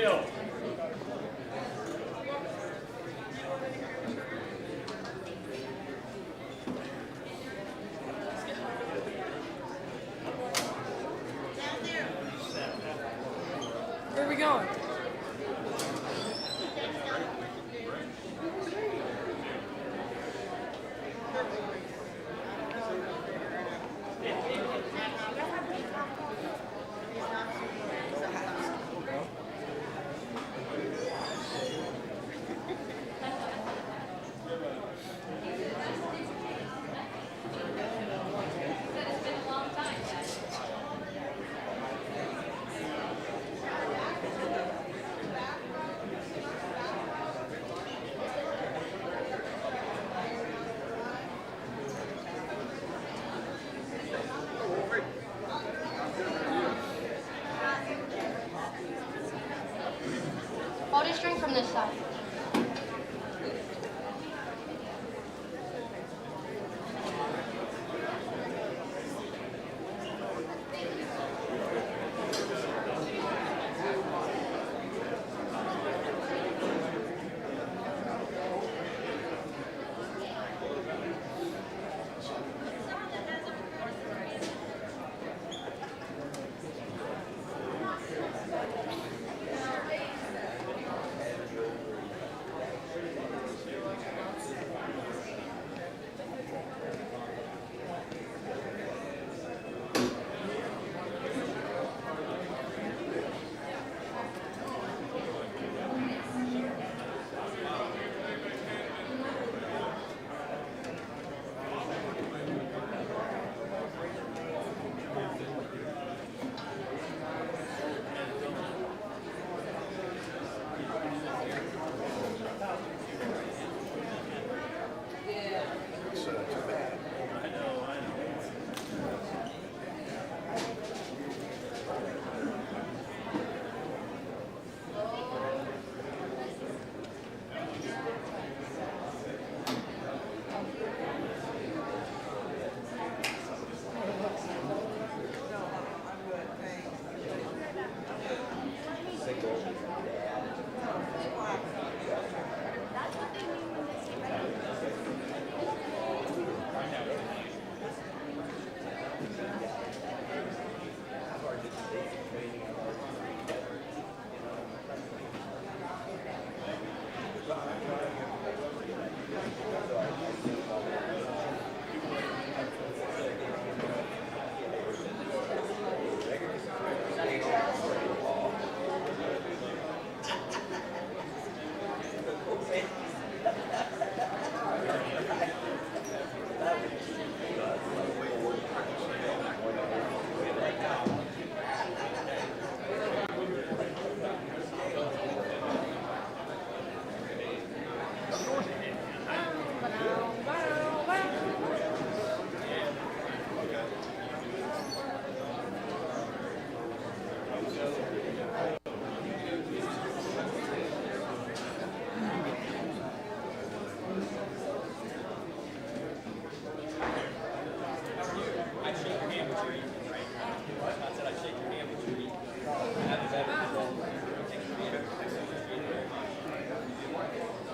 go. Where are we going? I'll just drink from this side.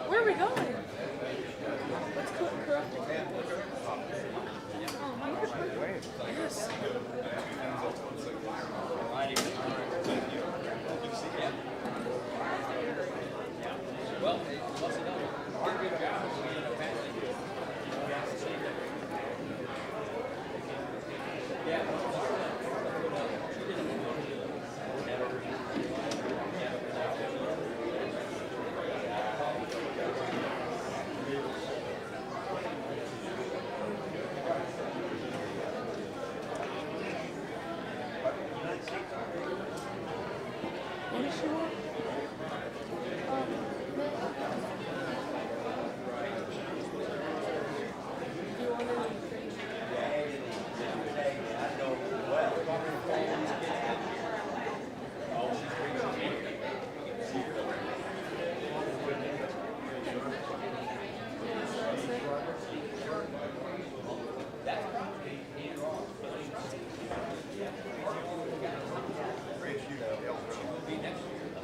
Where are we going? What's corrupting? Oh, yes. What does she want? Do you want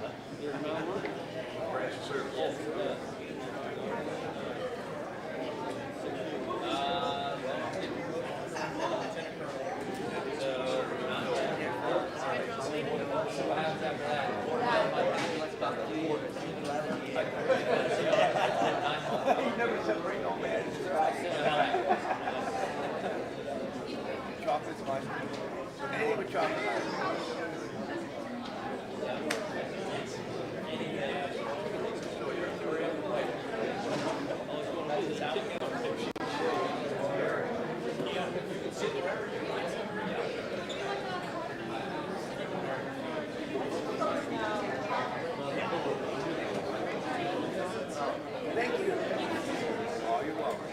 anything? That's fine. A little bit chocolate. Thank you. Oh, you're welcome.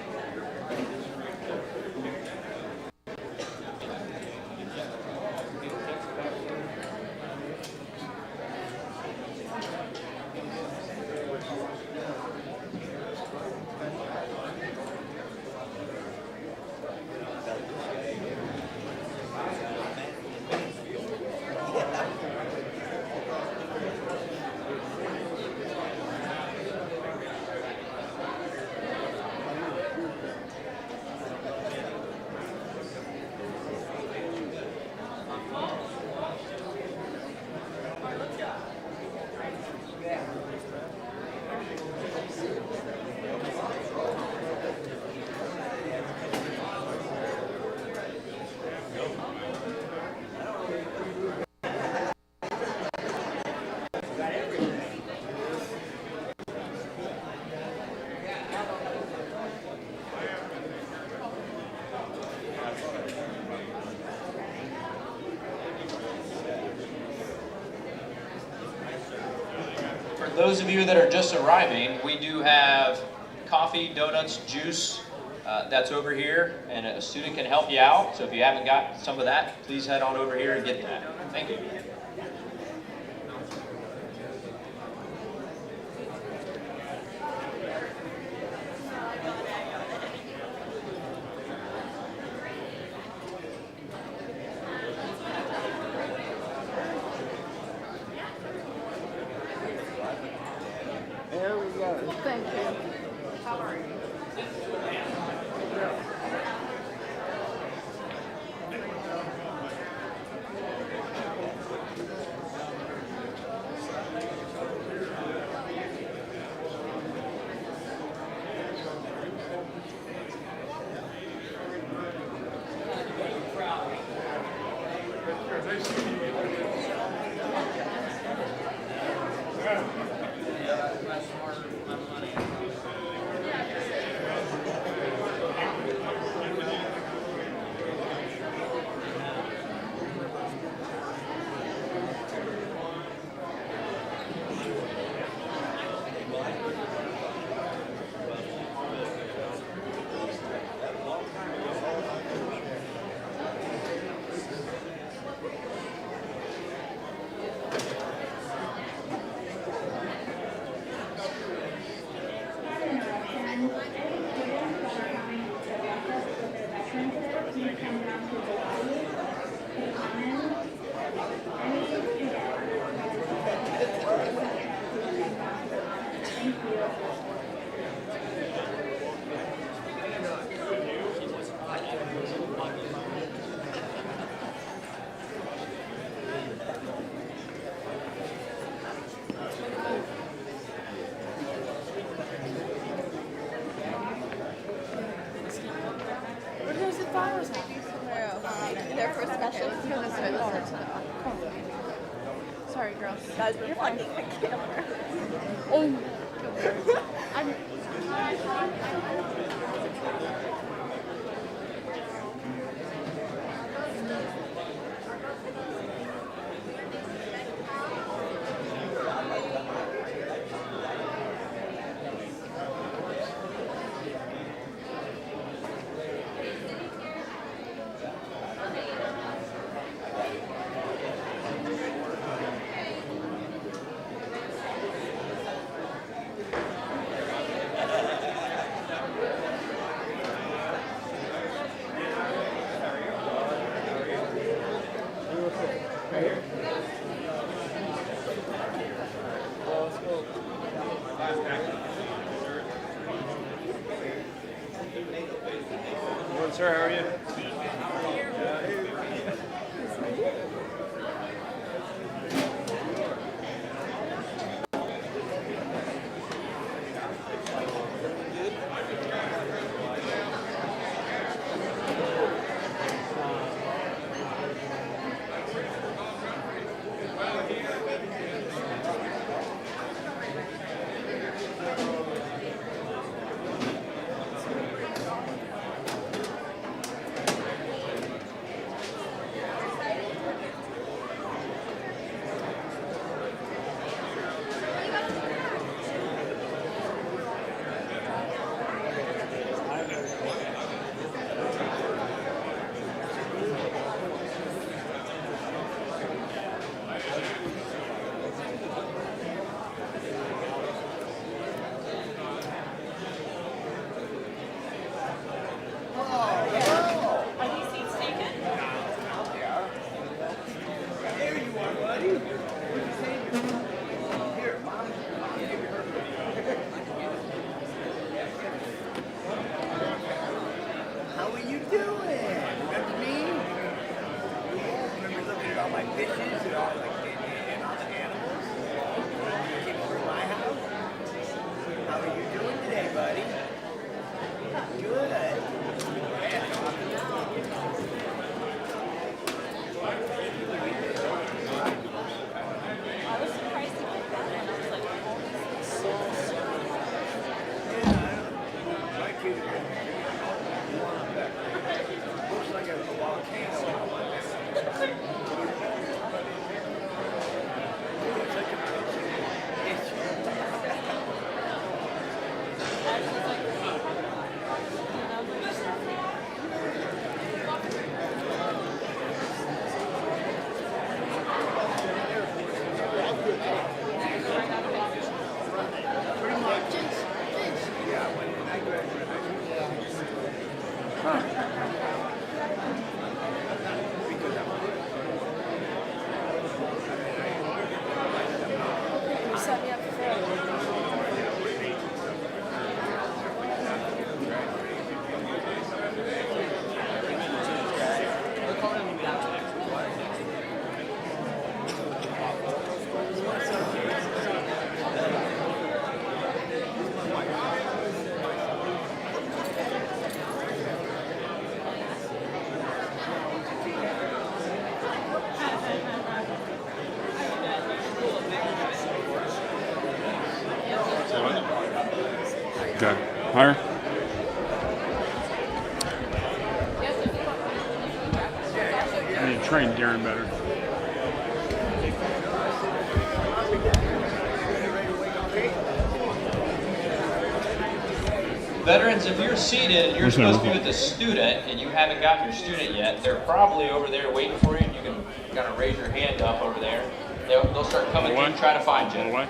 For those of you that are just arriving, we do have coffee, donuts, juice that's over here, and a student can help you out. So if you haven't got some of that, please head on over here and get that. Thank you. There we go. Thank you. How are you? They're for special. Sorry, girls. Guys, you're fucking the camera. Oh. I'm. Morning, sir. How are you? Higher? I need to train Darren better. Veterans, if you're seated and you're Where's that supposed to be rifle? with a student and you haven't gotten your student yet, they're probably over there waiting for you. And you can kind of raise your hand up over there. They'll start coming Away. in, try to find you. Away.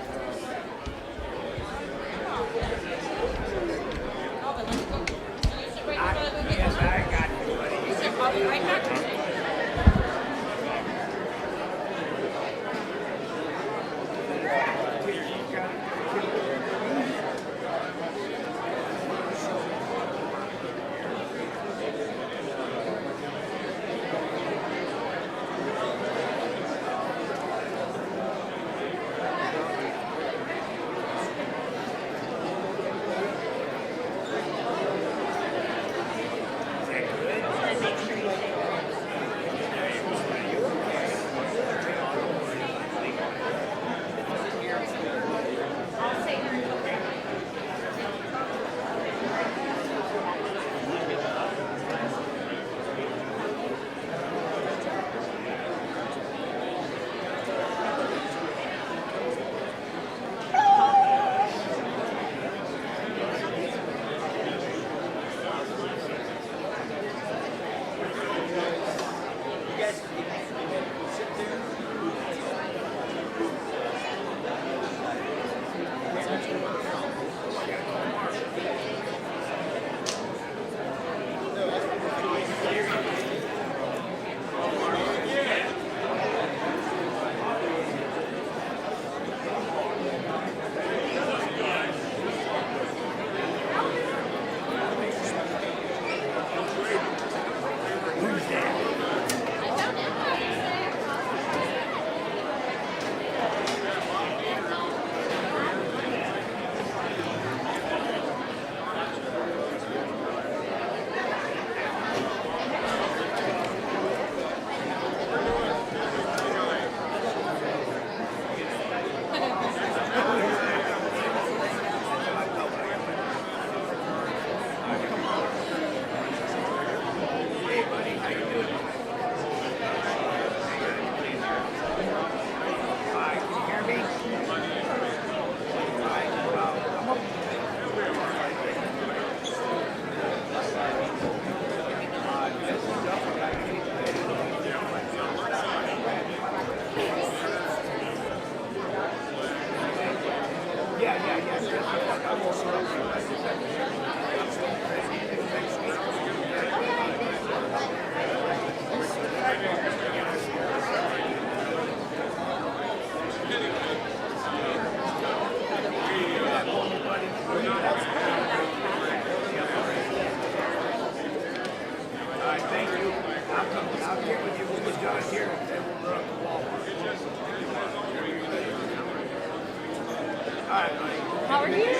How are you? How are you?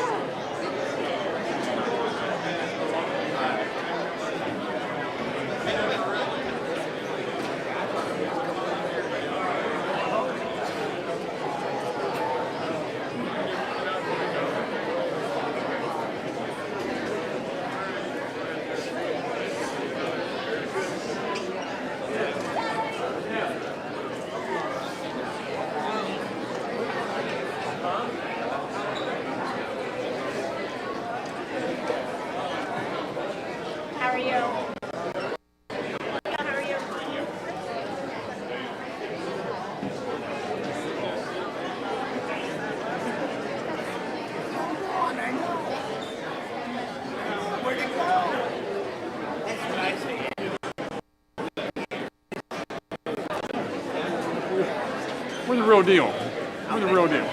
How are you? Where'd it go? That's what I say. We're the real deal. We're the real deal.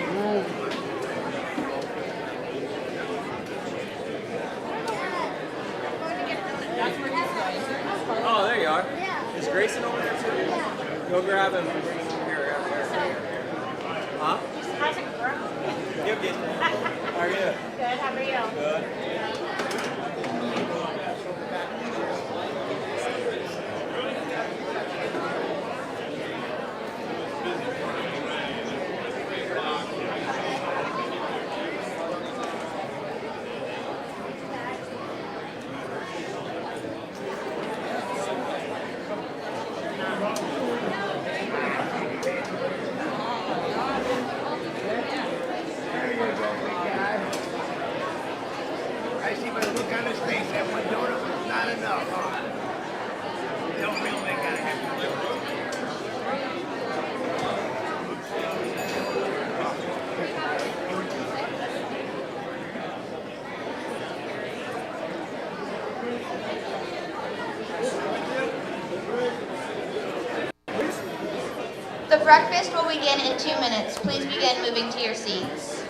Oh, there you are. Is Grayson over there too? Go grab him. Here. Huh? How's it going? Yep, How are you? Good, how are you? Good. Breakfast will begin in 2 minutes. Please begin moving to your seats.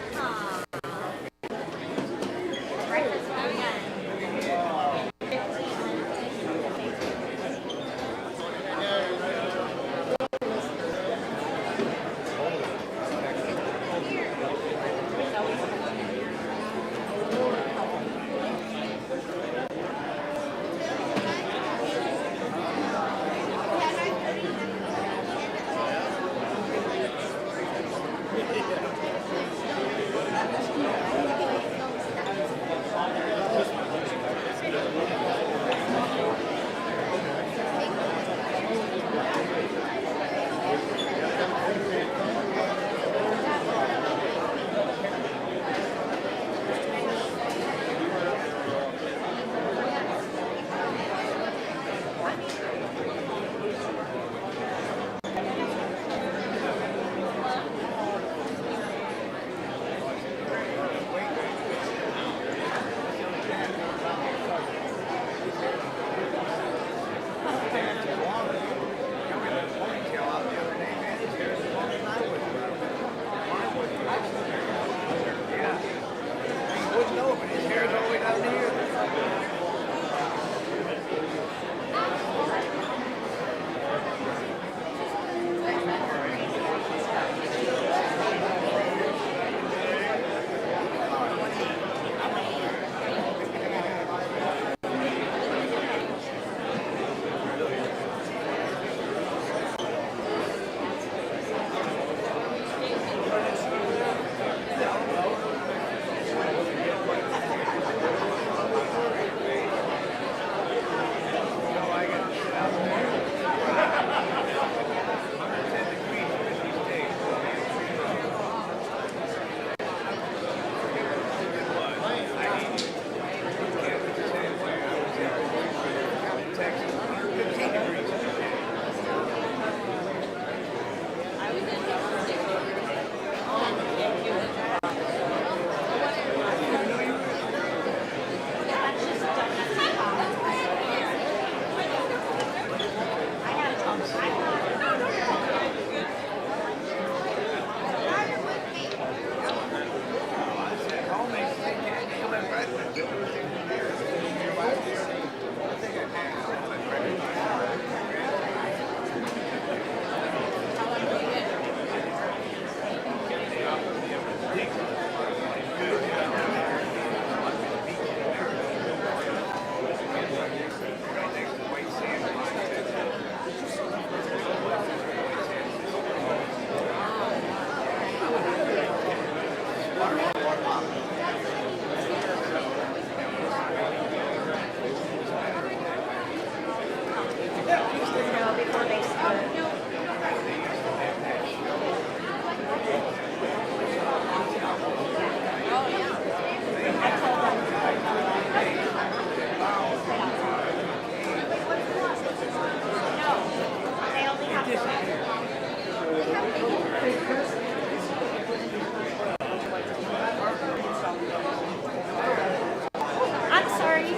I'm sorry.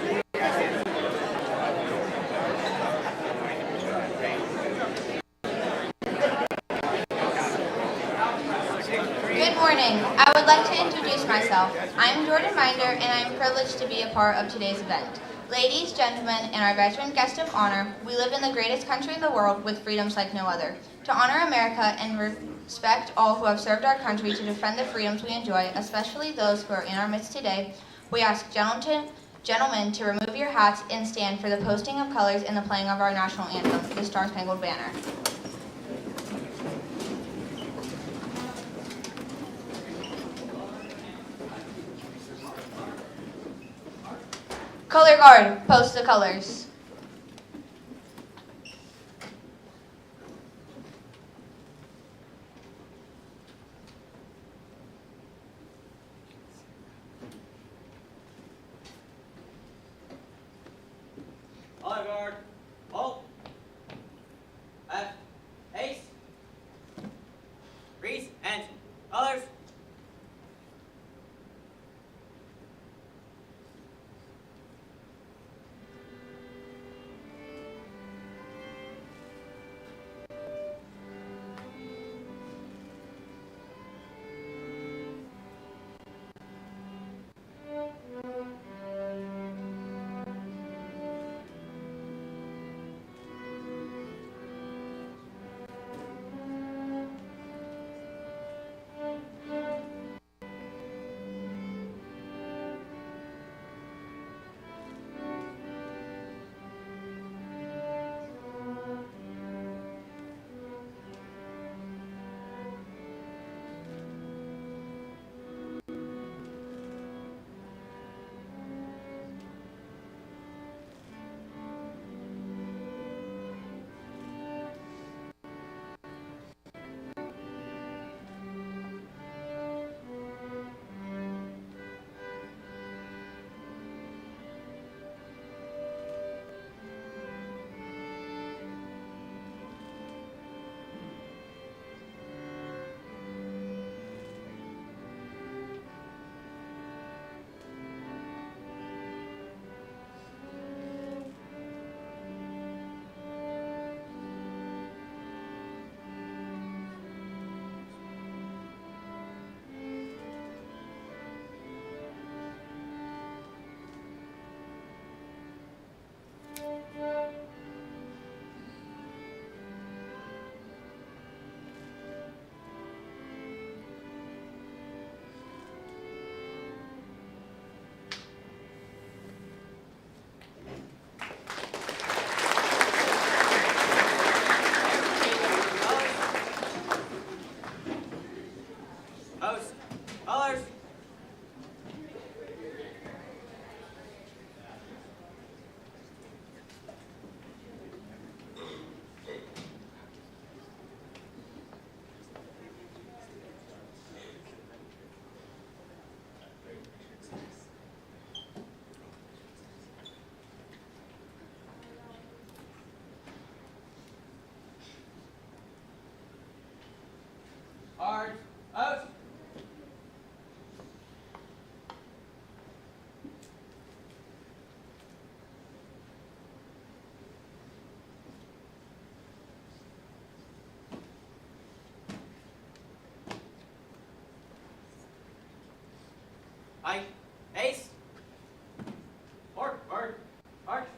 Good morning. I would like to introduce myself. I'm Jordan Minder, and I'm privileged to be a part of today's event. Ladies, gentlemen, and our veteran guest of honor, we live in the greatest country in the world with freedoms like no other. To honor America and respect all who have served our country to defend the freedoms we enjoy, especially those who are in our midst today, we ask gentlemen to remove your hats and stand for the posting of colors and the playing of our national anthem, the Star-Spangled Banner. Color guard, post the colors. Color guard. Halt. Left. Ace. Freeze. And colors. Host. Others. Hard. Host. Aye. Ace. Mark. Mark. Mark.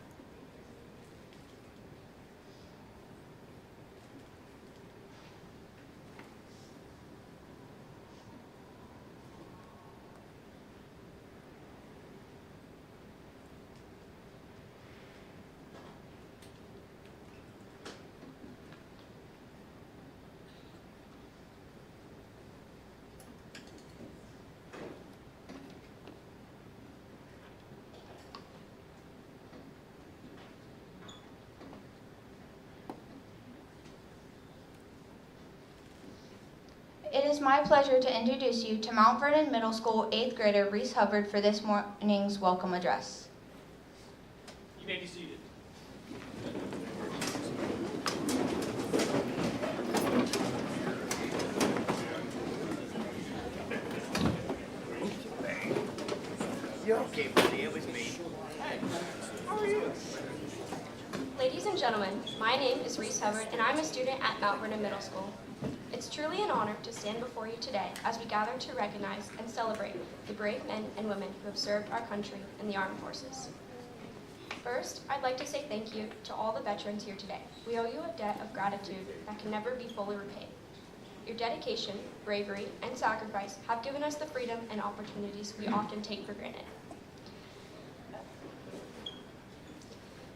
It is my pleasure to introduce you to Mount Vernon Middle School 8th grader Reese Hubbard for this morning's welcome address. You may be seated. Okay, buddy, it was me. Ladies and gentlemen, my name is Reese Hubbard, and I'm a student at Mount Vernon Middle School. It's truly an honor to stand before you today as we gather to recognize and celebrate the brave men and women who have served our country in the armed forces. First, I'd like to say thank you to all the veterans here today. We owe you a debt of gratitude that can never be fully repaid. Your dedication, bravery, and sacrifice have given us the freedom and opportunities we often take for granted.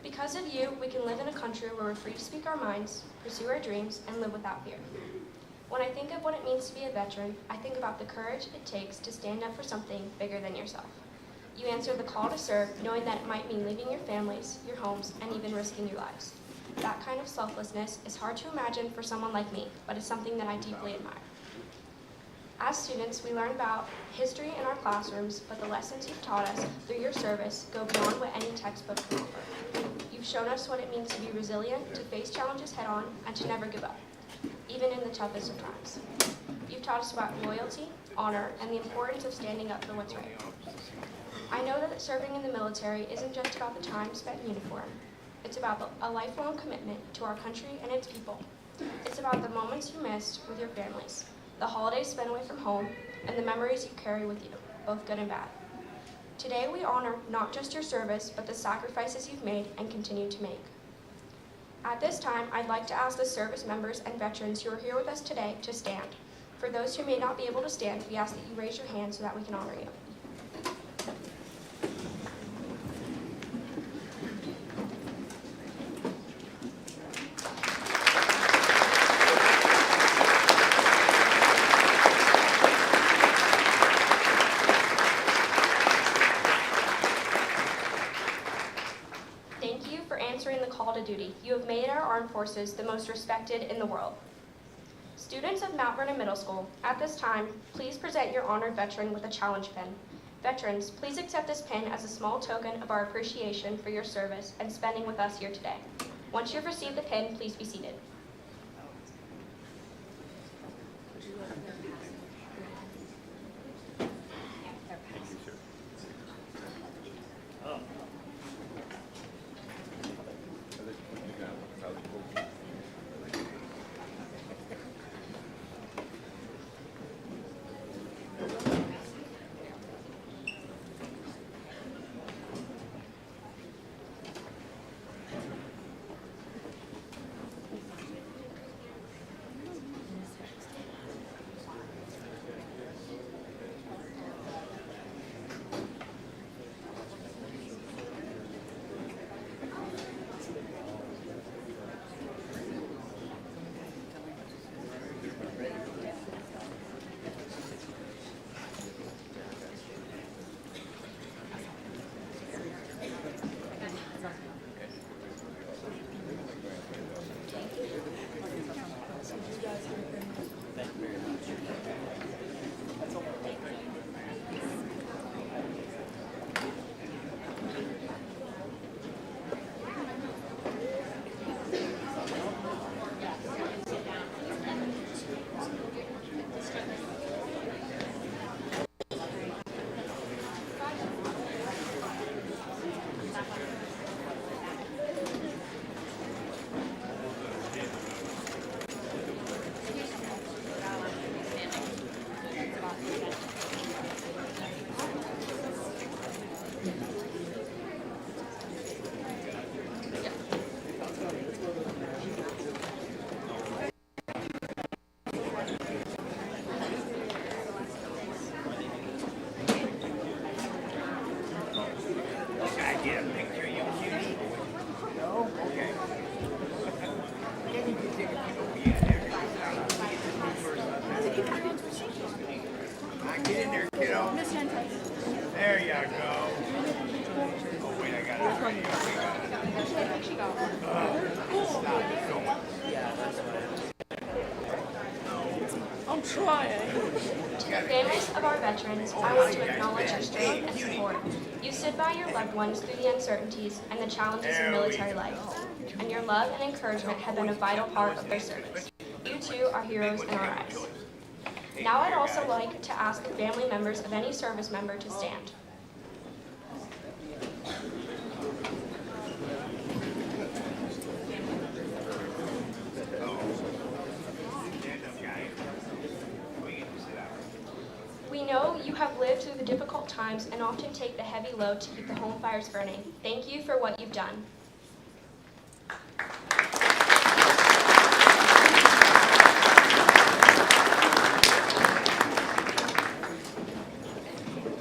Because of you, we can live in a country where we're free to speak our minds, pursue our dreams, and live without fear. When I think of what it means to be a veteran, I think about the courage it takes to stand up for something bigger than yourself. You answer the call to serve, knowing that it might mean leaving your families, your homes, and even risking your lives. That kind of selflessness is hard to imagine for someone like me, but it's something that I deeply admire. As students, we learn about history in our classrooms, but the lessons you've taught us through your service go beyond what any textbook can offer. You've shown us what it means to be resilient, to face challenges head-on, and to never give up, even in the toughest of times. You've taught us about loyalty, honor, and the importance of standing up for what's right. I know that serving in the military isn't just about the time spent in uniform. It's about a lifelong commitment to our country and its people. It's about the moments you missed with your families, the holidays spent away from home, and the memories you carry with you, both good and bad. Today we honor not just your service, but the sacrifices you've made and continue to make. At this time, I'd like to ask the service members and veterans who are here with us today to stand. For those who may not be able to stand, we ask that you raise your hand so that we can honor you. Thank you for answering the call to duty. You have made our armed forces the most respected in the world. Students of Mount Vernon Middle School, at this time, please present your honored veteran with a challenge pin. Veterans, please accept this pin as a small token of our appreciation for your service and spending with us here today. Once you've received the pin, please be seated. Get in there, kiddo. There you go. Oh, wait, I got it. Right here. Stop it. Don't. I'm trying. Families of our veterans, I want to acknowledge your strength and support. You stood by your loved ones through the uncertainties and the challenges of military life, and your love and encouragement have been a vital part of their service. You too are heroes in our eyes. Now I'd also like to ask the family members of any service member to stand. We know you have lived through the difficult times and often take the heavy load to keep the home fires burning. Thank you for what you've done.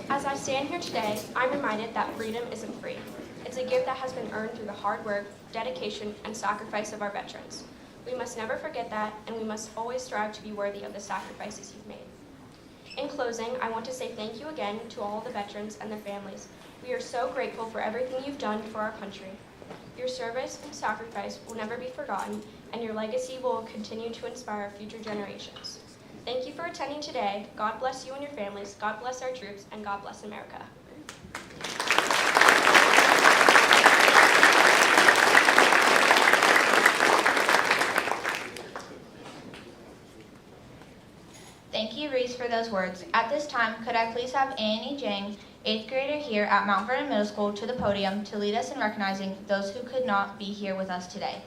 As I stand here today, I'm reminded that freedom isn't free. It's a gift that has been earned through the hard work, dedication, and sacrifice of our veterans. We must never forget that, and we must always strive to be worthy of the sacrifices you've made. In closing, I want to say thank you again to all the veterans and their families. We are so grateful for everything you've done for our country. Your service and sacrifice will never be forgotten, and your legacy will continue to inspire future generations. Thank you for attending today. God bless you and your families. God bless our troops, and God bless America. Thank you, Reese, for those words. At this time, could I please have Annie Jang, 8th grader here at Mount Vernon Middle School, to the podium to lead us in recognizing those who could not be here with us today.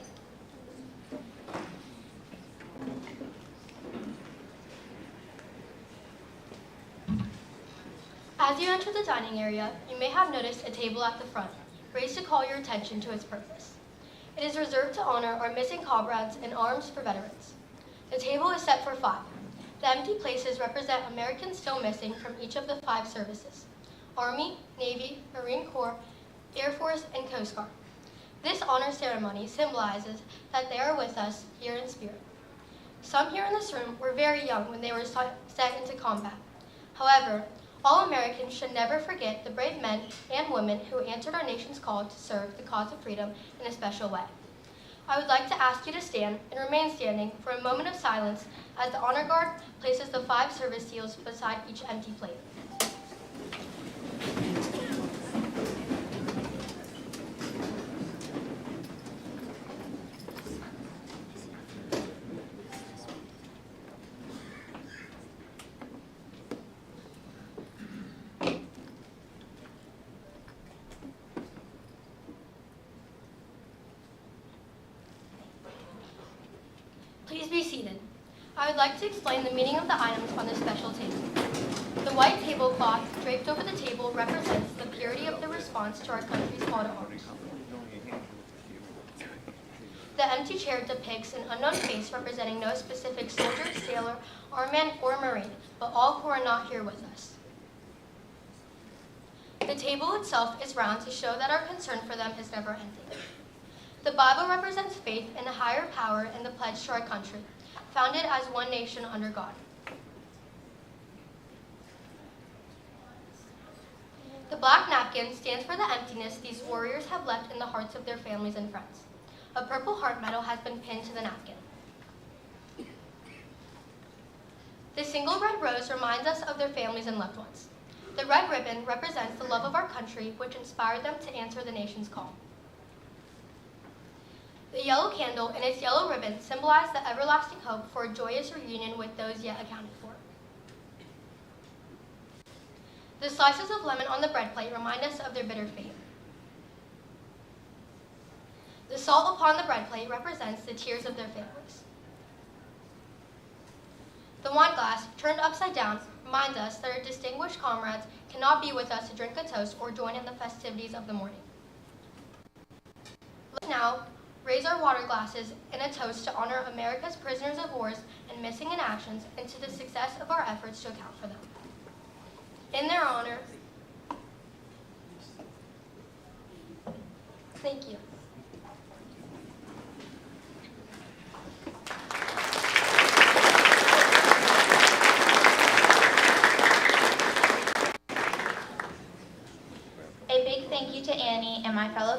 As you enter the dining area, you may have noticed a table at the front, raised to call your attention to its purpose. It is reserved to honor our missing comrades in arms for veterans. The table is set for 5. The empty places represent Americans still missing from each of the 5 services: Army, Navy, Marine Corps, Air Force, and Coast Guard. This honor ceremony symbolizes that they are with us here in spirit. Some here in this room were very young when they were sent into combat. However, all Americans should never forget the brave men and women who answered our nation's call to serve the cause of freedom in a special way. I would like to ask you to stand and remain standing for a moment of silence as the Honor Guard places the 5 service seals beside each empty plate. Please be seated. I would like to explain the meaning of the items on this special table. The white tablecloth draped over the table represents the purity of the response to our country's call to arms. The empty chair depicts an unknown face representing no specific soldier, sailor, airman, or Marine, but all who are not here with us. The table itself is round to show that our concern for them is never ending. The Bible represents faith in a higher power and the pledge to our country, founded as one nation under God. The black napkin stands for the emptiness these warriors have left in the hearts of their families and friends. A purple heart medal has been pinned to the napkin. The single red rose reminds us of their families and loved ones. The red ribbon represents the love of our country, which inspired them to answer the nation's call. The yellow candle and its yellow ribbon symbolize the everlasting hope for a joyous reunion with those yet accounted for. The slices of lemon on the bread plate remind us of their bitter fate. The salt upon the bread plate represents the tears of their families. The wine glass, turned upside down, reminds us that our distinguished comrades cannot be with us to drink a toast or join in the festivities of the morning. Let's now raise our water glasses in a toast to honor America's prisoners of war and missing in actions, and to the success of our efforts to account for them. In their honor, thank you.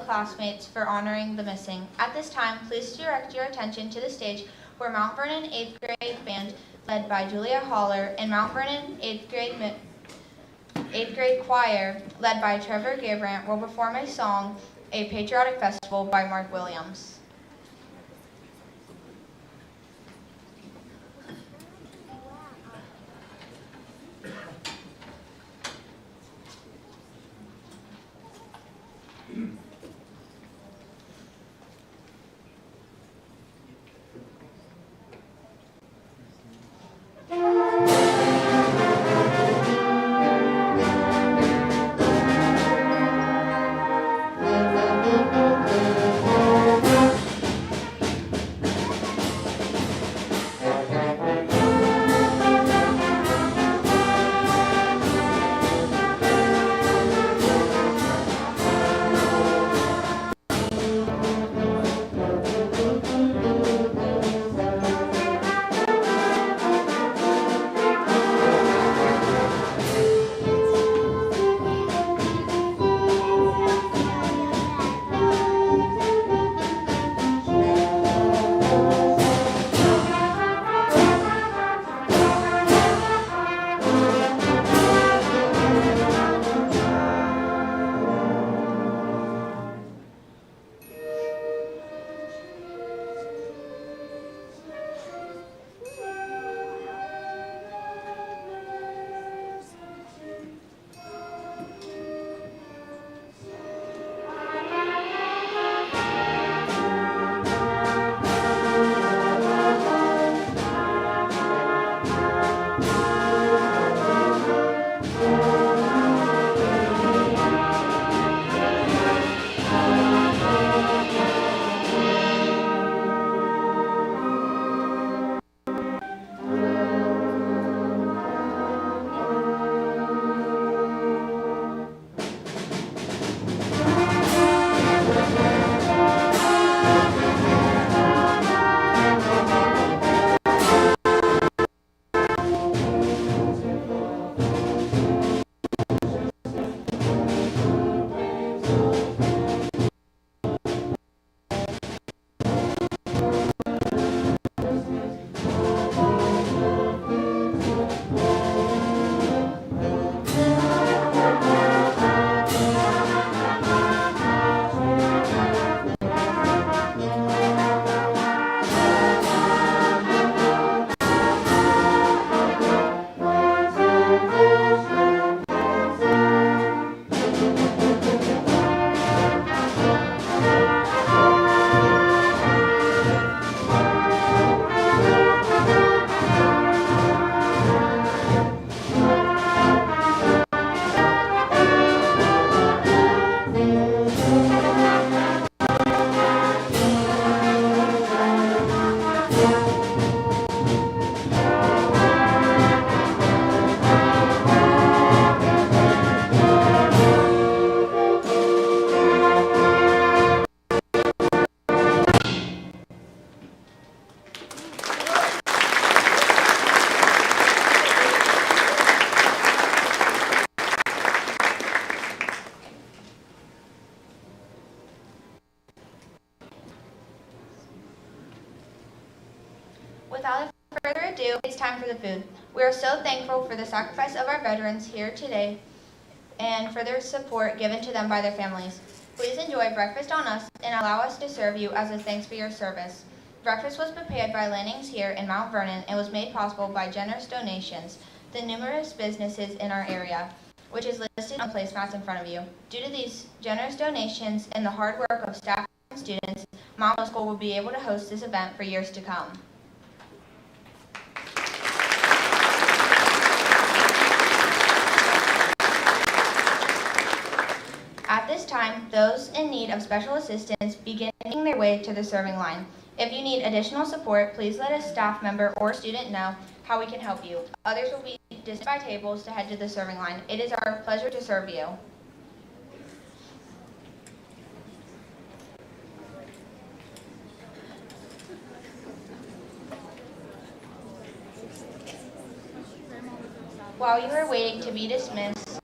classmates for honoring the missing. At this time, please direct your attention to the stage where Mount Vernon 8th grade band led by Julia Haller and Mount Vernon 8th grade choir led by Trevor Gabrant will perform a song, A Patriotic Festival by Mark Williams. Without further ado, it's time for the food. We are so thankful for the sacrifice of our veterans here today and for their support given to them by their families. Please enjoy breakfast on us and allow us to serve you as a thanks for your service. Breakfast was prepared by Lannings here in Mount Vernon and was made possible by generous donations, the numerous businesses in our area, which is listed on placemats in front of you. Due to these generous donations and the hard work of staff and students, Mount Middle School will be able to host this event for years to come. At this time, those in need of special assistance begin making their way to the serving line. If you need additional support, please let a staff member or student know how we can help you. Others will be distant by tables to head to the serving line. It is our pleasure to serve you. While you are waiting to be dismissed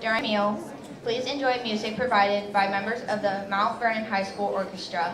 during a meal, Please enjoy music provided by members of the Mount Vernon High School Orchestra.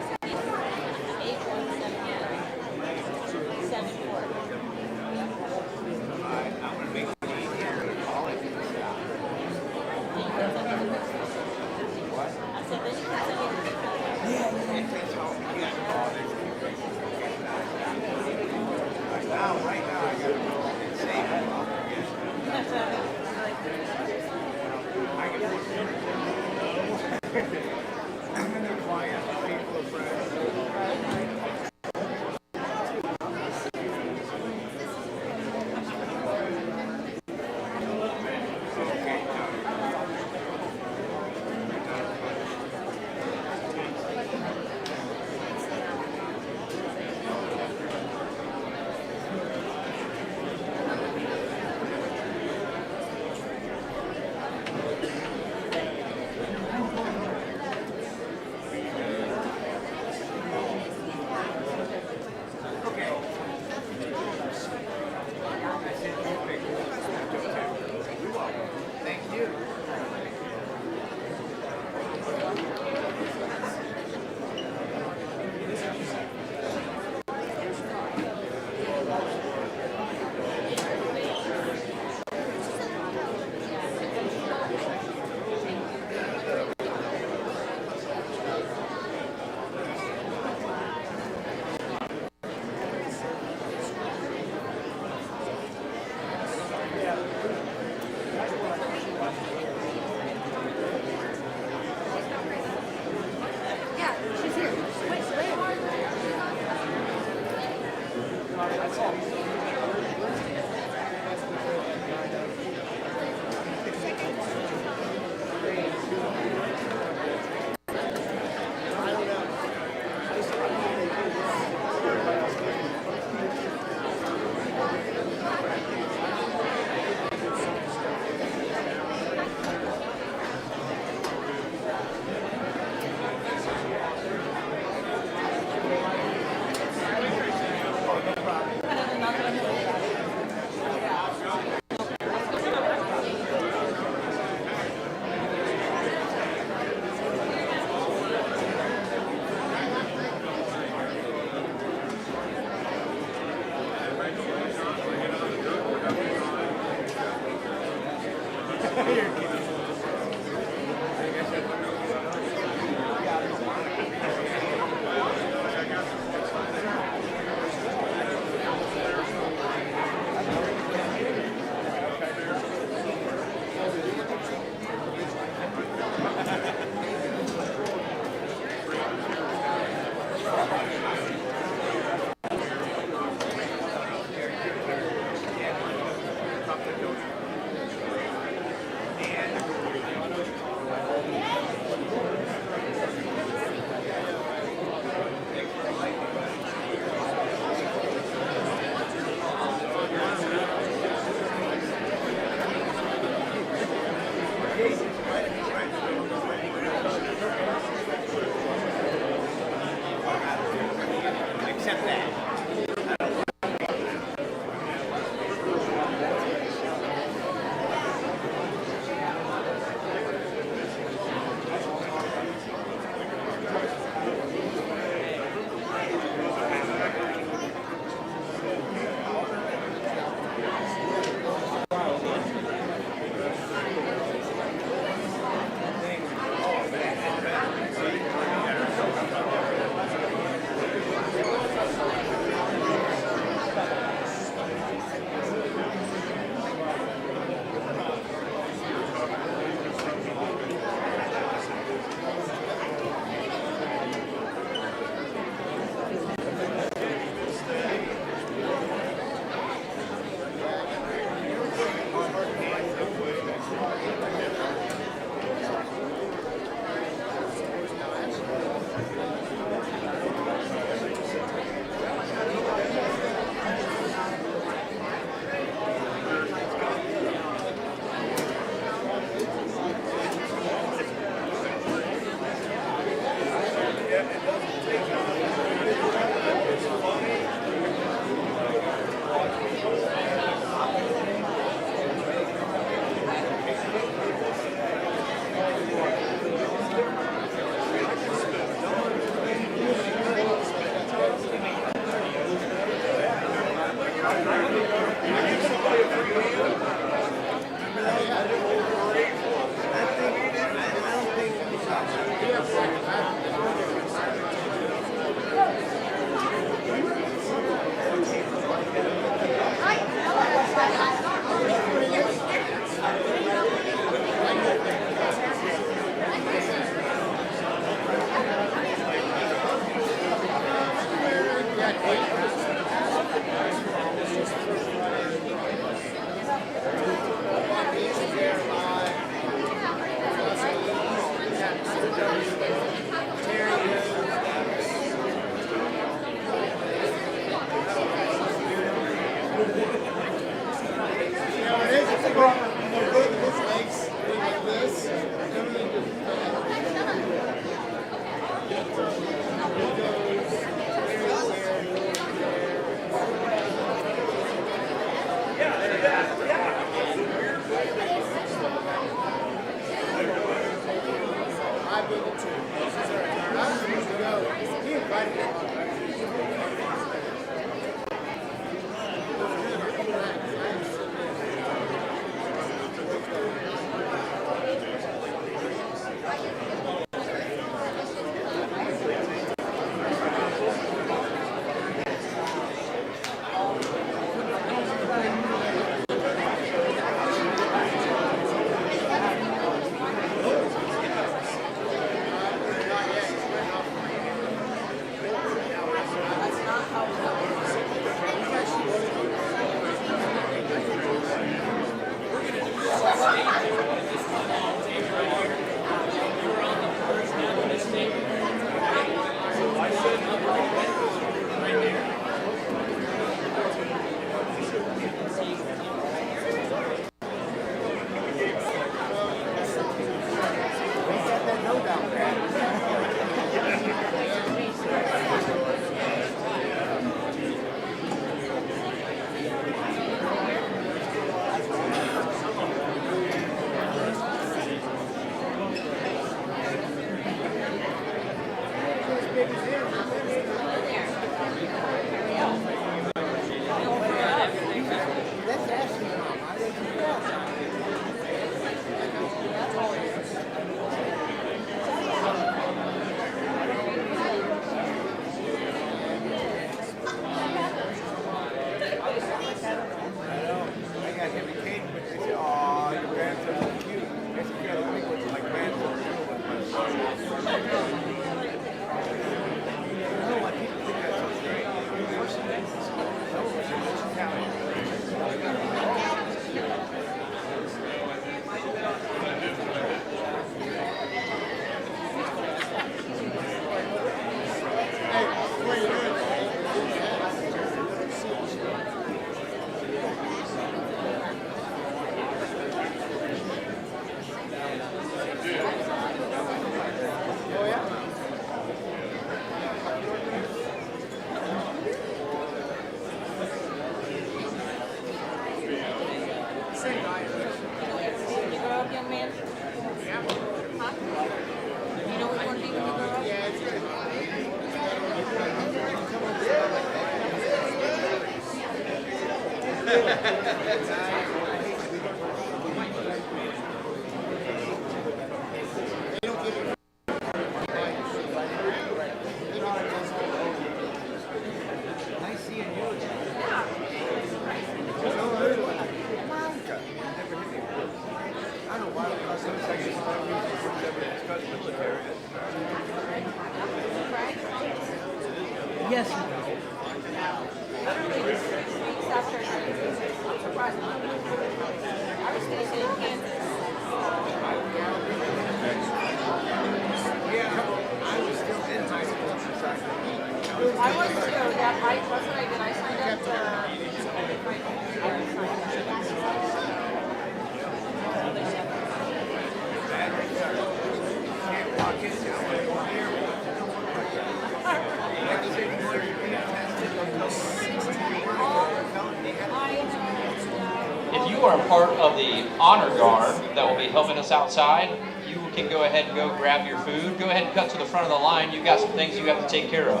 If you are a part of the honor guard that will be helping us outside, you can go ahead and go grab your food. Go ahead and cut to the front of the line. You've got some things you have to take care of.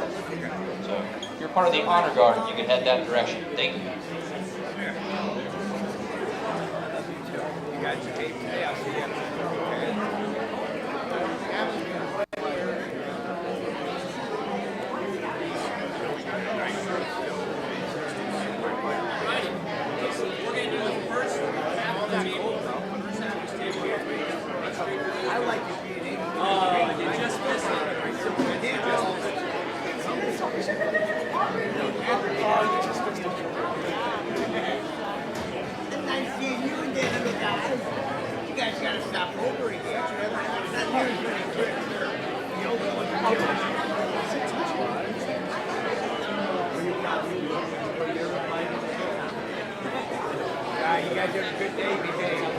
So if you're part of the honor guard, you can head that direction. Thank you. You guys have a good day. Behave.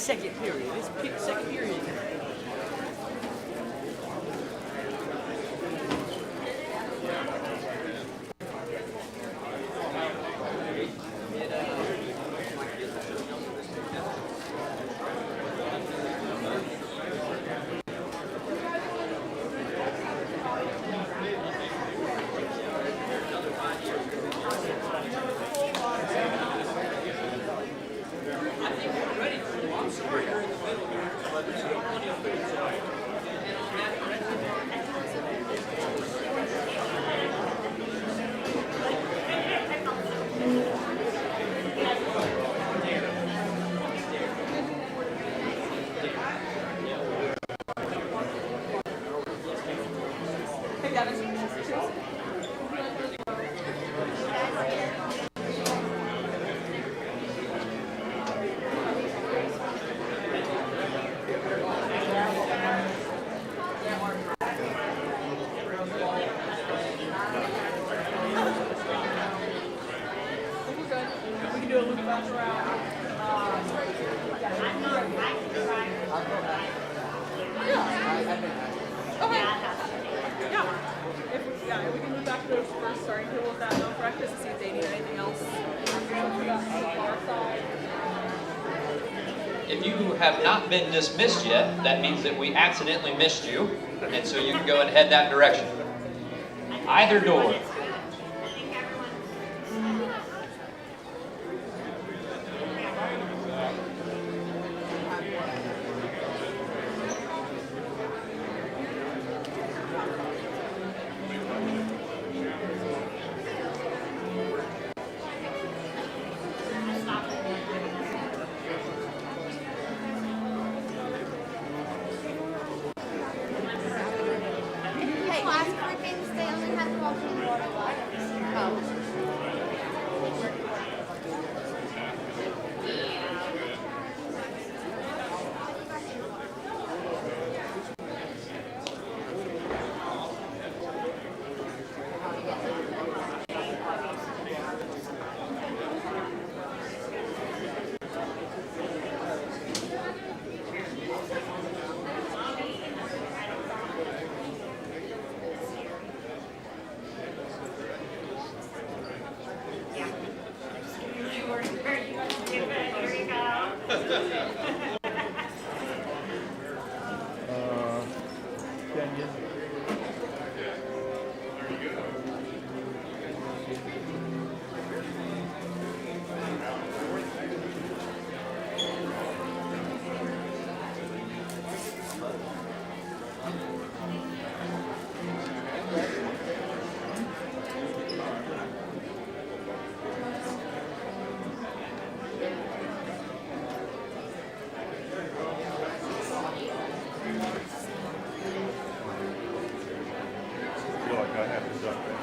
Second period. It's second period. Yeah, we can move back to those first starting table with that no practice to see if they need anything else. If you have not been dismissed yet, that means that we accidentally missed you, and so you can go and head that direction. Either door. I feel like I have to duck that.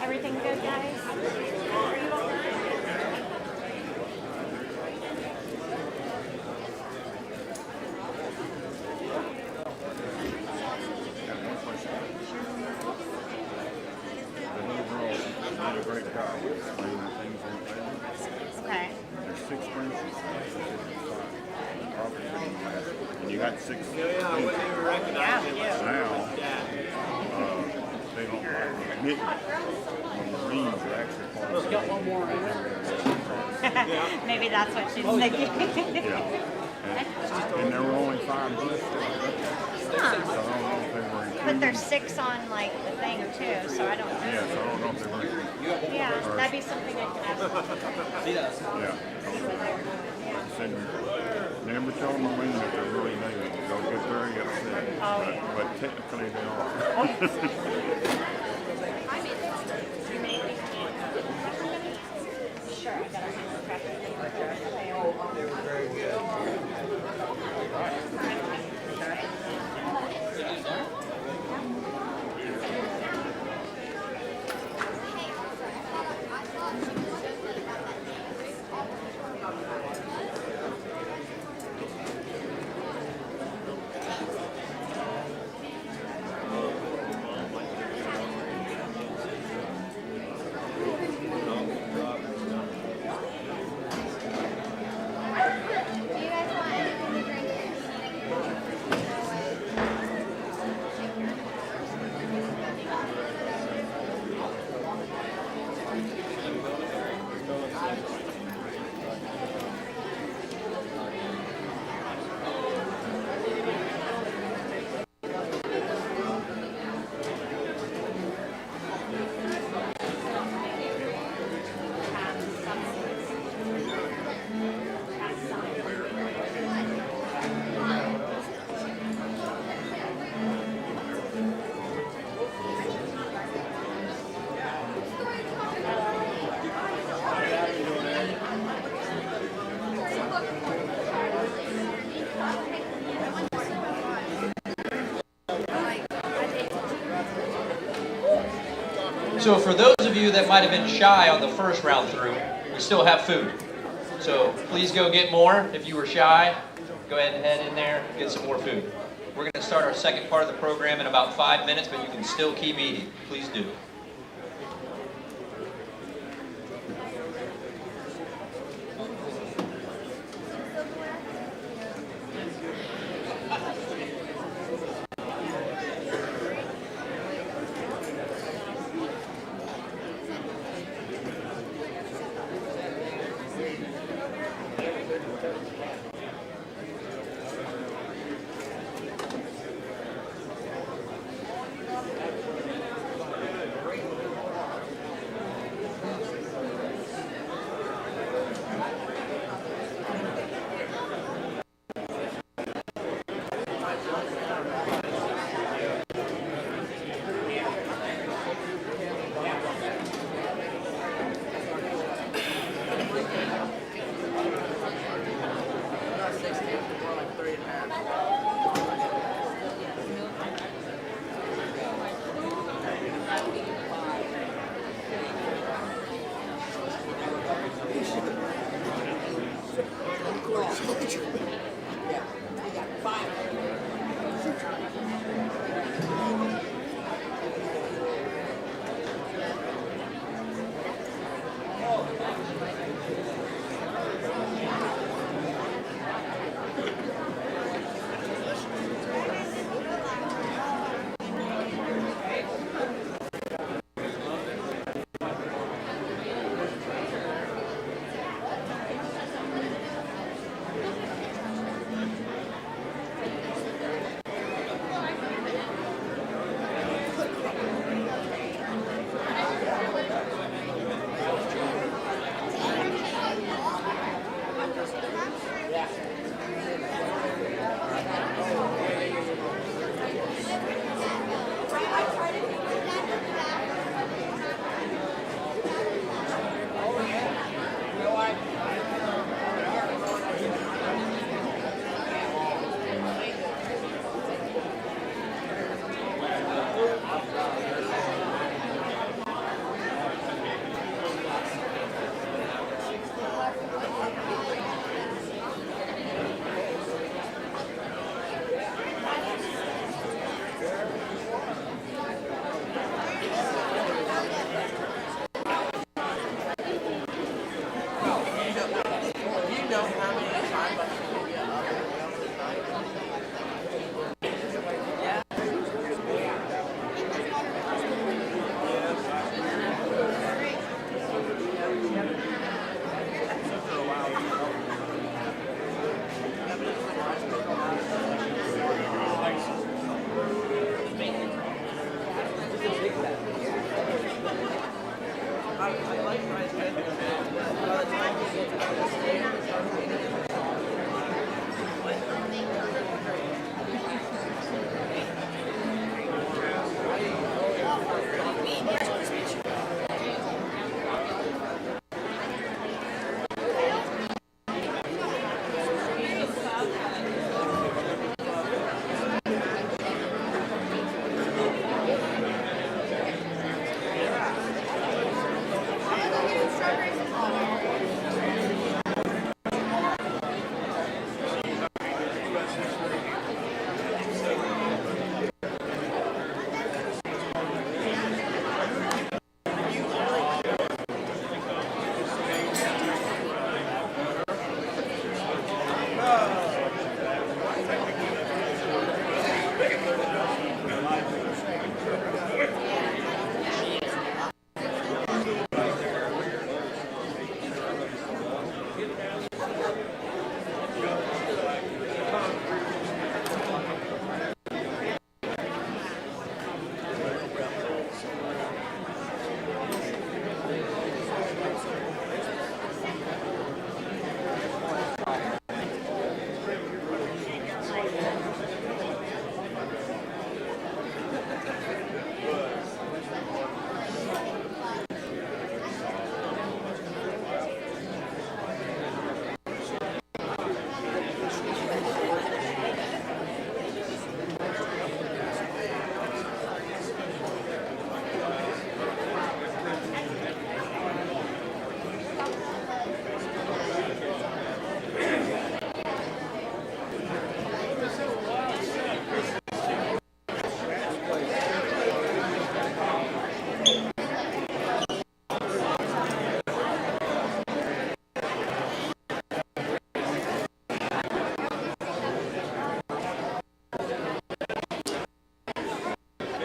Everything good, guys? Are you all right? The little girl did a great job explaining the things on the table. Okay. There's 6 branches. And you got 6. Yeah, I wouldn't even recognize him. Now, Dad. they don't like admitting when the Marines are actually part of the Maybe that's what she's thinking. Yeah. And there were only 5 Jews. So I don't know if they were included. But there's 6 on like the thing too, so I don't know. Yes, I don't know if they were included. Yeah, that'd be something I could ask. Yeah. Like I said, never tell them a wing that they're really native. They'll get very upset. Oh, yeah. But technically they are. Sure, I got They were very good. So for those of you that might have been shy on the first round through, we still have food. So please go get more. If you were shy, go ahead and head in there, get some more food. We're going to start our second part of the program in about 5 minutes, but you can still keep eating. Please do.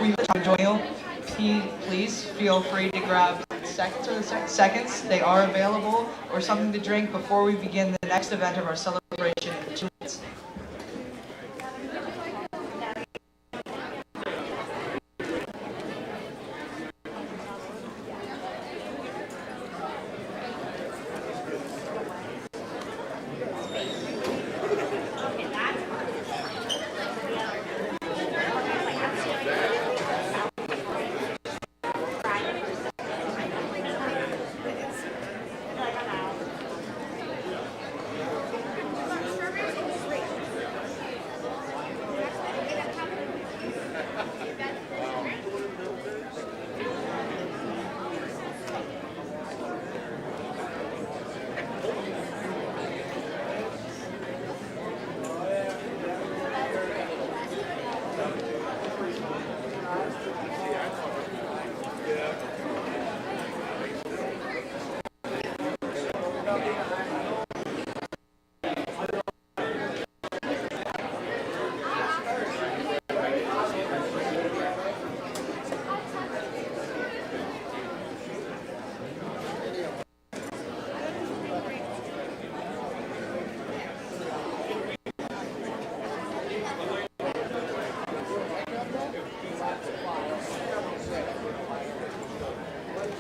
We enjoy you. Please feel free to grab seconds. They are available, or something to drink before we begin the next event of our celebration in 2 minutes.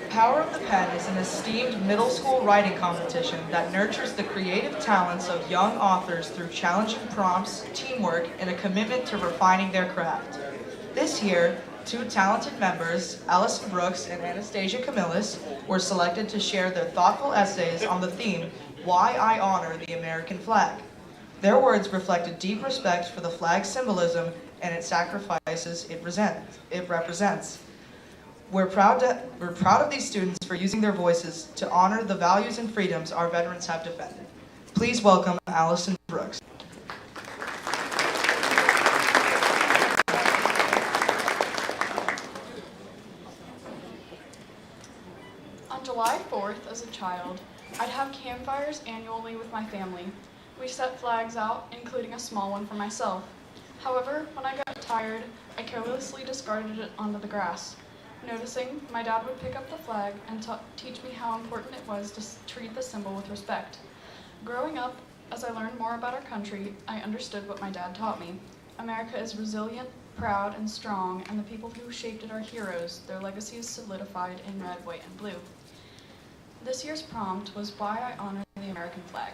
Power of the Pen is an esteemed middle school writing competition that nurtures the creative talents of young authors through challenging prompts, teamwork, and a commitment to refining their craft. This year, 2 talented members, Allison Brooks and Anastasia Camillus, were selected to share their thoughtful essays on the theme, Why I Honor the American Flag. Their words reflect a deep respect for the flag's symbolism and its sacrifices it represents. We're proud of these students for using their voices to honor the values and freedoms our veterans have defended. Please welcome Allison Brooks. On July 4th, as a child, I'd have campfires annually with my family. We set flags out, including a small one for myself. However, when I got tired, I carelessly discarded it onto the grass. Noticing, my dad would pick up the flag and teach me how important it was to treat the symbol with respect. Growing up, as I learned more about our country, I understood what my dad taught me. America is resilient, proud, and strong, and the people who shaped it are heroes. Their legacy is solidified in red, white, and blue. This year's prompt was why I honor the American flag.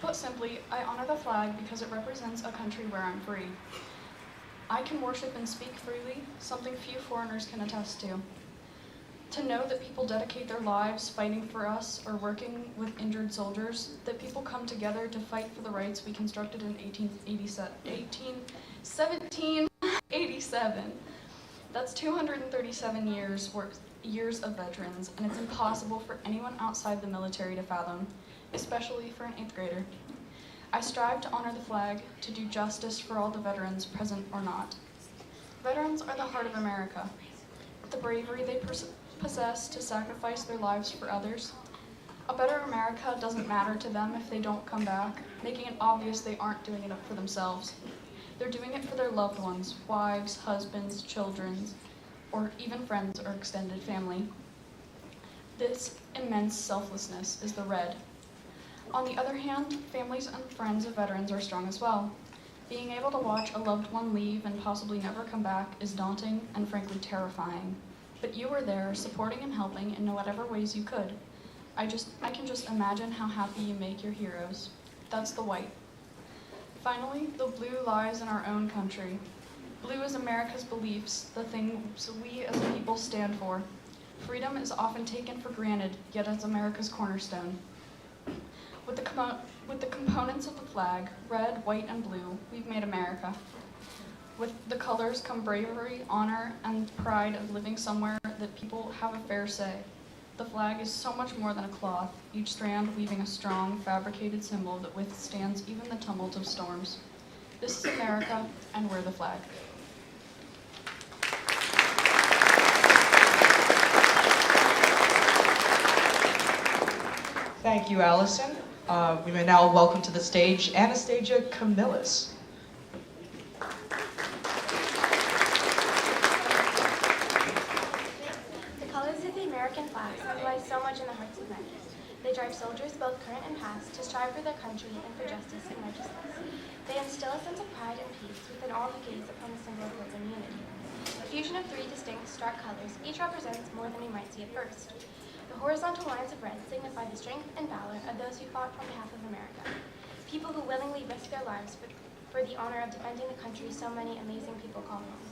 Put simply, I honor the flag because it represents a country where I'm free. I can worship and speak freely, something few foreigners can attest to. To know that people dedicate their lives fighting for us or working with injured soldiers, that people come together to fight for the rights we constructed in 1787. That's 237 years of veterans, and it's impossible for anyone outside the military to fathom, especially for an 8th grader. I strive to honor the flag, to do justice for all the veterans, present or not. Veterans are the heart of America. The bravery they possess to sacrifice their lives for others. A better America doesn't matter to them if they don't come back, making it obvious they aren't doing it for themselves. They're doing it for their loved ones, wives, husbands, children, or even friends or extended family. This immense selflessness is the red. On the other hand, families and friends of veterans are strong as well. Being able to watch a loved one leave and possibly never come back is daunting and frankly terrifying. But you were there, supporting and helping in whatever ways you could. I can just imagine how happy you make your heroes. That's the white. Finally, the blue lies in our own country. Blue is America's beliefs, the things we as a people stand for. Freedom is often taken for granted, yet it's America's cornerstone. With the components of the flag, red, white, and blue, we've made America. With the colors come bravery, honor, and pride of living somewhere that people have a fair say. The flag is so much more than a cloth, each strand weaving a strong, fabricated symbol that withstands even the tumult of storms. This is America, and we're the flag. Thank you, Allison. We may now welcome to the stage Anastasia Camillus. American flag symbolize so much in the hearts of men. They drive soldiers, both current and past, to strive for their country and for justice and righteousness. They instill a sense of pride and peace within all who gaze upon the symbol of hope and unity. A fusion of 3 distinct, stark colors, each represents more than we might see at first. The horizontal lines of red signify the strength and valor of those who fought on behalf of America. People who willingly risk their lives for the honor of defending the country so many amazing people call home.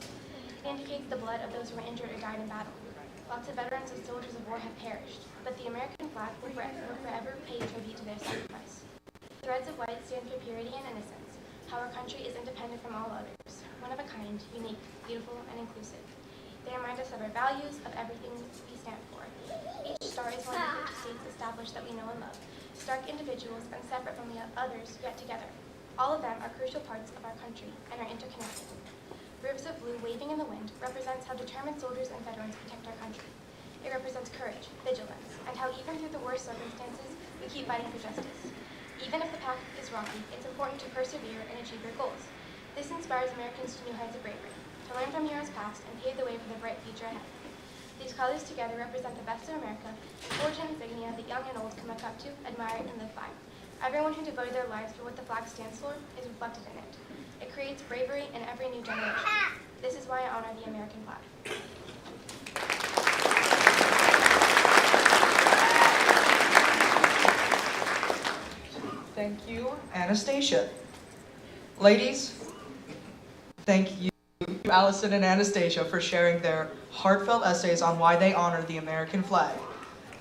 It indicates the blood of those who were injured or died in battle. Lots of veterans and soldiers of war have perished, but the American flag will forever pay tribute to their sacrifice. Threads of white stand for purity and innocence, how our country is independent from all others, one of a kind, unique, beautiful, and inclusive. They remind us of our values, of everything we stand for. Each star is one of the 50 states established that we know and love, stark individuals and separate from the others, yet together. All of them are crucial parts of our country and are interconnected. Rivers of blue waving in the wind represents how determined soldiers and veterans protect our country. It represents courage, vigilance, and how even through the worst circumstances, we keep fighting for justice. Even if the path is rocky, it's important to persevere and achieve your goals. This inspires Americans to new heights of bravery, to learn from heroes past and pave the way for the bright future ahead. These colors together represent the best of America, and forge an insignia that young and old can look up to, admire, and live by. Everyone who devoted their lives for what the flag stands for is reflected in it. It creates bravery in every new generation. This is why I honor the American flag. Thank you, Anastasia. Ladies, thank you, Allison and Anastasia, for sharing their heartfelt essays on why they honor the American flag.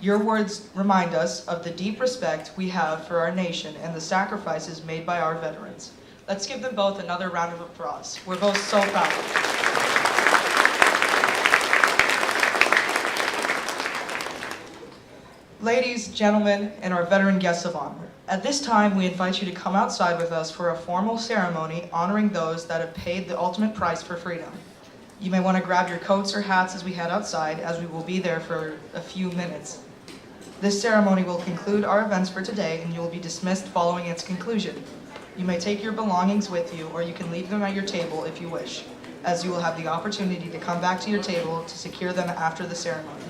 Your words remind us of the deep respect we have for our nation and the sacrifices made by our veterans. Let's give them both another round of applause. We're both so proud of them. Ladies, gentlemen, and our veteran guests of honor, at this time we invite you to come outside with us for a formal ceremony honoring those that have paid the ultimate price for freedom. You may want to grab your coats or hats as we head outside, as we will be there for a few minutes. This ceremony will conclude our events for today, and you will be dismissed following its conclusion. You may take your belongings with you, or you can leave them at your table if you wish, as you will have the opportunity to come back to your table to secure them after the ceremony.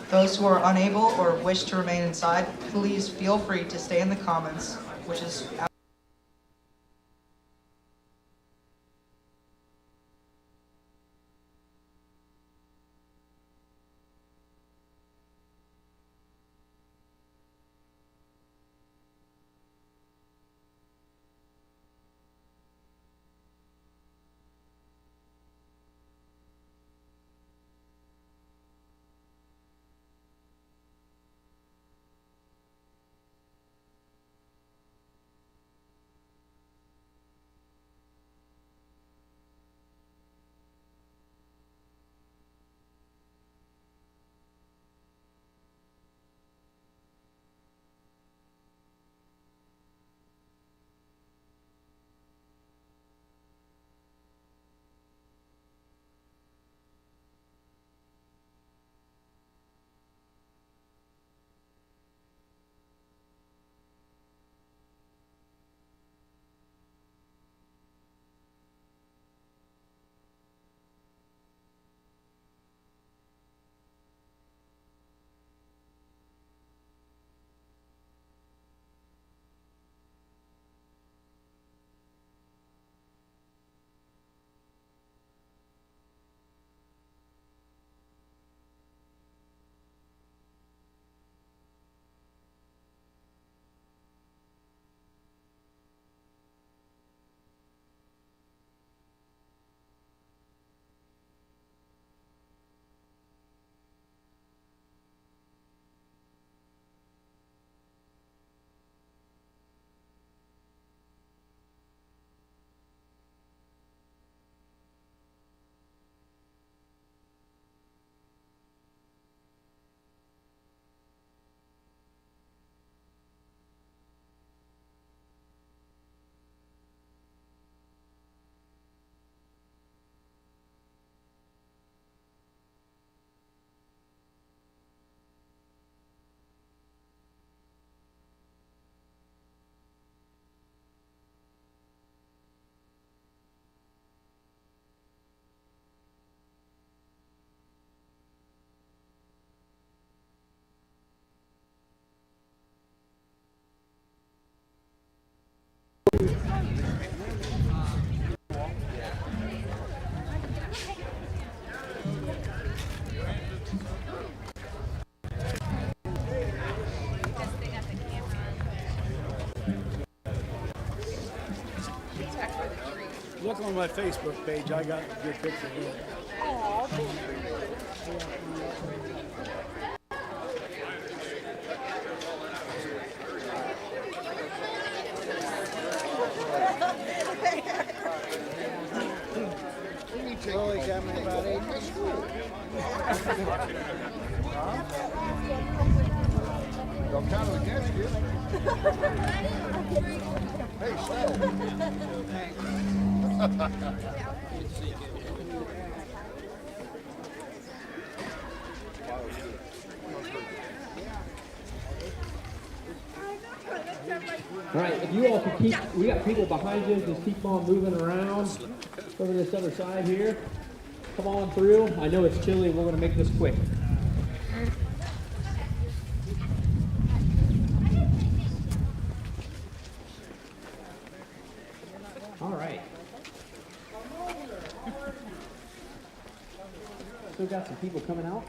Those who are unable or wish to remain inside, please feel free to stay in the commons, which is Look on my Facebook page. I got a good picture of it. Well, he got me about 8 in school. Don't count it against you. Hey, All right, if you all can keep, we got people behind you, just keep on moving around over this other side here. Come on through. I know it's chilly, we're gonna make this quick. All right. Still got some people coming out.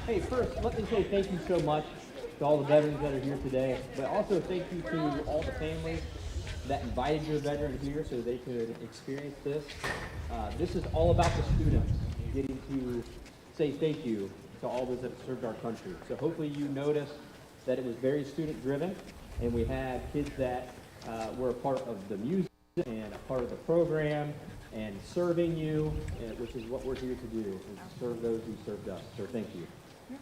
Hey, first, let me say thank you so much to all the veterans that are here today, but also thank you to all the families that invited your veteran here so they could experience this. This is all about the students getting to say thank you to all those that have served our country. So hopefully you noticed that it was very student-driven, and we had kids that were a part of the music and a part of the program, and serving you, which is what we're here to do, is to serve those who served us. So thank you.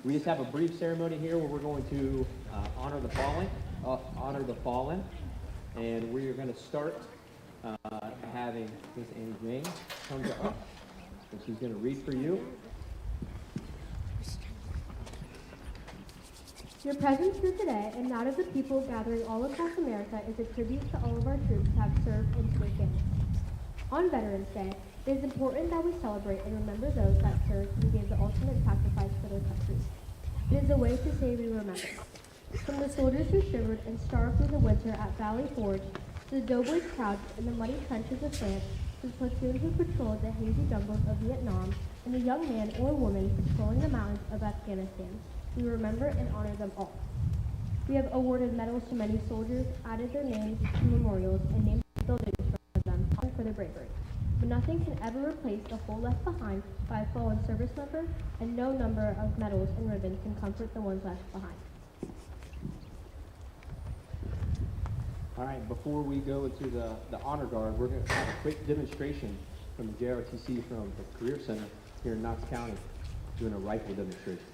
We just have a brief ceremony here where we're going to honor the fallen, and we are going to start having Miss Annie Jane come to us, and she's going to read for you. Your presence here today and that of the people gathering all across America is a tribute to all of our troops who have served in today's game. On Veterans Day, it is important that we celebrate and remember those that served and gave the ultimate sacrifice for their country. It is a way to say we remember. From the soldiers who shivered and starved through the winter at Valley Forge, to the doughboys crouched in the muddy trenches of France, to the platoons who patrolled the hazy jungles of Vietnam, and the young man or woman patrolling the mountains of Afghanistan. We remember and honor them all. We have awarded medals to many soldiers, added their names to memorials, and named buildings for them for their bravery. But nothing can ever replace the hole left behind by a fallen service member, and no number of medals and ribbons can comfort the ones left behind. All right, before we go into the honor guard, we're going to have a quick demonstration from the JRTC from the Career Center here in Knox County, doing a rifle demonstration.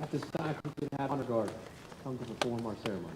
At this time, we can have honor guard come to perform our ceremony.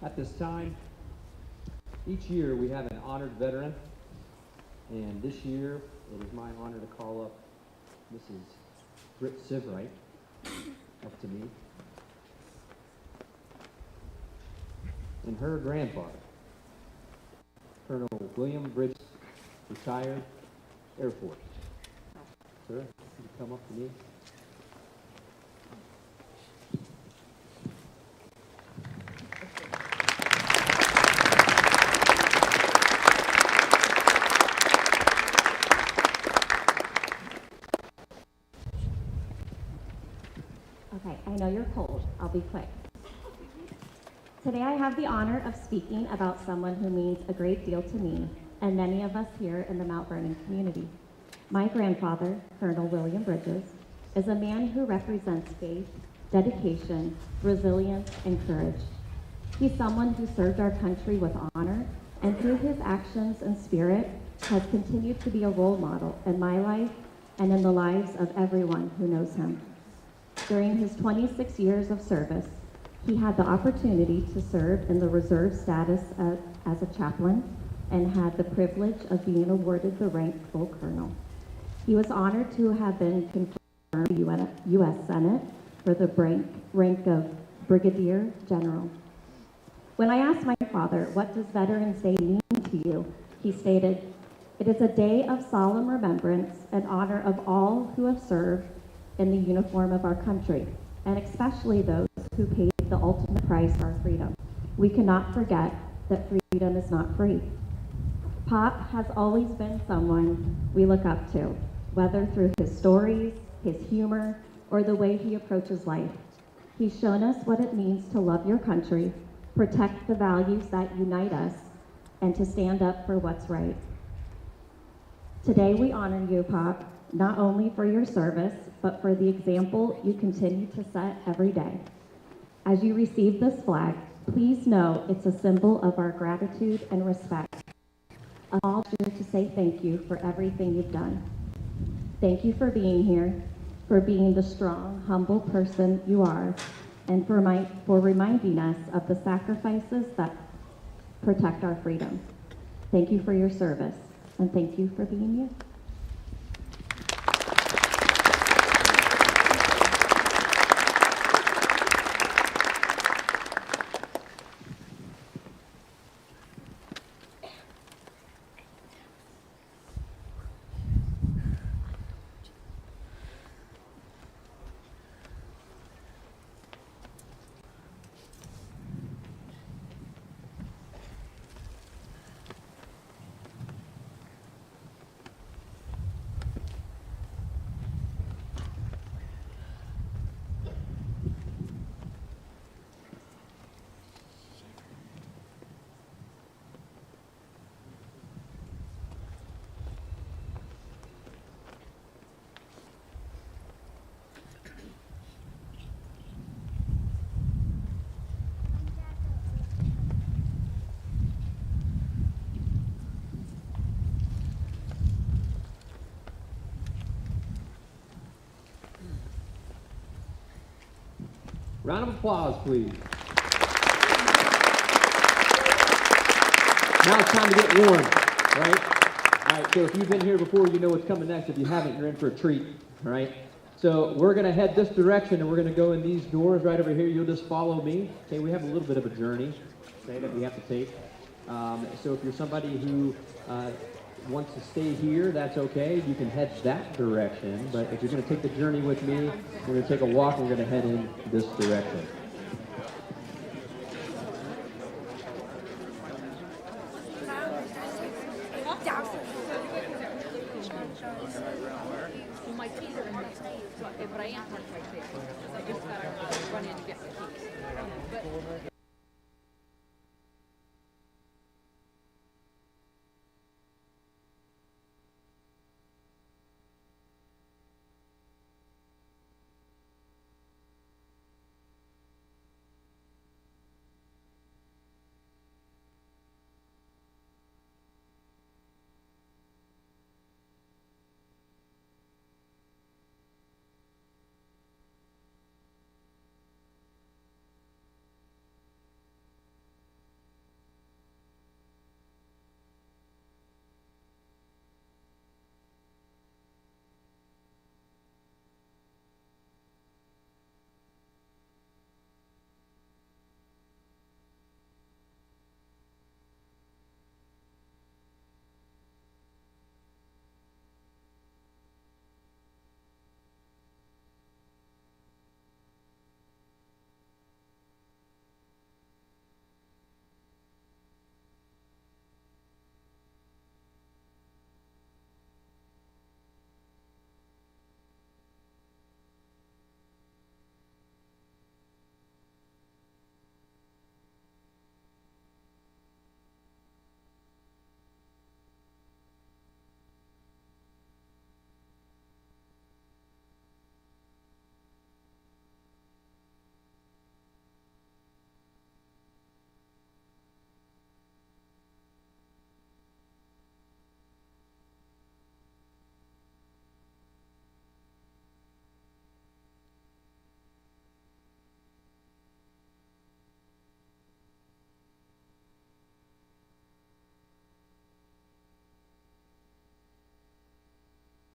At this time, each year we have an honored veteran, and this year it is my honor to call up Mrs. Britt Sivright up to me, and her grandfather, Colonel William Bridges, retired Air Force. Sir, you come up to me. Okay, I know you're cold. I'll be quick. Today I have the honor of speaking about someone who means a great deal to me and many of us here in the Mount Vernon community. My grandfather, Colonel William Bridges, is a man who represents faith, dedication, resilience, and courage. He's someone who served our country with honor, and through his actions and spirit has continued to be a role model in my life and in the lives of everyone who knows him. During his 26 years of service, he had the opportunity to serve in the reserve status as a chaplain and had the privilege of being awarded the rank full colonel. He was honored to have been confirmed to the U.S. Senate for the rank of brigadier general. When I asked my father, "What does Veterans Day mean to you?" he stated, "It is a day of solemn remembrance and honor of all who have served in the uniform of our country, and especially those who paid the ultimate price for our freedom. We cannot forget that freedom is not free." Pop has always been someone we look up to, whether through his stories, his humor, or the way he approaches life. He's shown us what it means to love your country, protect the values that unite us, and to stand up for what's right. Today we honor you, Pop, not only for your service, but for the example you continue to set every day. As you receive this flag, please know it's a symbol of our gratitude and respect. I'm all here to say thank you for everything you've done. Thank you for being here, for being the strong, humble person you are, and for reminding us of the sacrifices that protect our freedom. Thank you for your service, and thank you for being you. Round of applause, please. Now it's time to get warm, right? All right, so if you've been here before, you know what's coming next. If you haven't, you're in for a treat, all right? So we're going to head this direction, and we're going to go in these doors right over here. You'll just follow me. Okay, we have a little bit of a journey, okay, that we have to take. So if you're somebody who wants to stay here, that's okay. You can head that direction. But if you're going to take the journey with me, we're going to take a walk, and we're going to head in this direction. But I am parked right there. I just gotta run in and get the keys. But